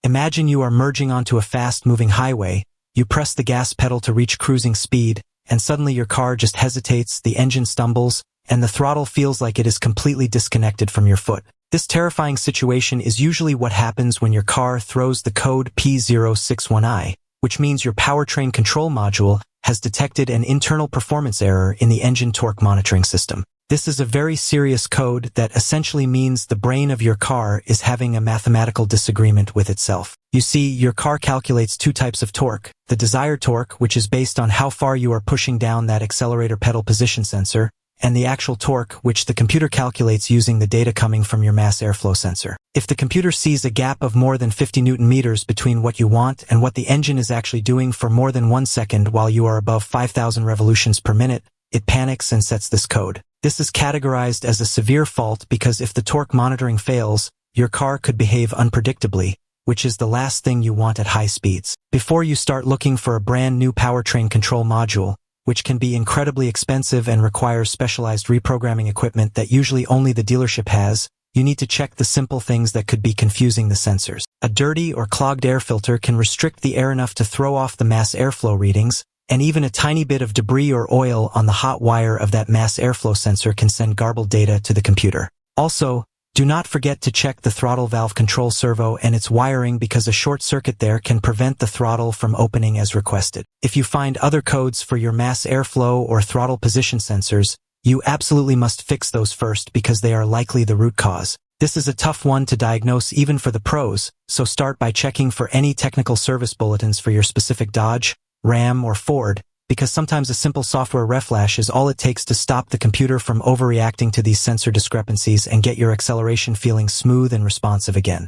Imagine you are merging onto a fast-moving highway, you press the gas pedal to reach cruising speed, and suddenly your car just hesitates, the engine stumbles, and the throttle feels like it is completely disconnected from your foot. This terrifying situation is usually what happens when your car throws the code P2729, which means your powertrain control module has detected an internal performance error in the engine torque monitoring system. This is a very serious code that essentially means the brain of your car is having a mathematical disagreement with itself. You see, your car calculates two types of torque: the desired torque, which is based on how far you are pushing down that accelerator pedal position sensor, and the actual torque, which the computer calculates using the data coming from your mass airflow sensor. If the computer sees a gap of more than 50 Newton meters between what you want and what the engine is actually doing for more than 1 second while you are above 5,000 revolutions per minute, it panics and sets this code. This is categorized as a severe fault because if the torque monitoring fails, your car could behave unpredictably, which is the last thing you want at high speeds. Before you start looking for a brand new powertrain control module, which can be incredibly expensive and requires specialized reprogramming equipment that usually only the dealership has, you need to check the simple things that could be confusing the sensors. A dirty or clogged air filter can restrict the air enough to throw off the mass airflow readings, and even a tiny bit of debris or oil on the hot wire of that mass airflow sensor can send garbled data to the computer. Also, do not forget to check the throttle valve control servo and its wiring because a short circuit there can prevent the throttle from opening as requested. If you find other codes for your mass airflow or throttle position sensors, you absolutely must fix those first because they are likely the root cause. This is a tough one to diagnose even for the pros, so start by checking for any technical service bulletins for your specific Dodge, Ram, or Ford, because sometimes a simple software reflash is all it takes to stop the computer from overreacting to these sensor discrepancies and get your acceleration feeling smooth and responsive again.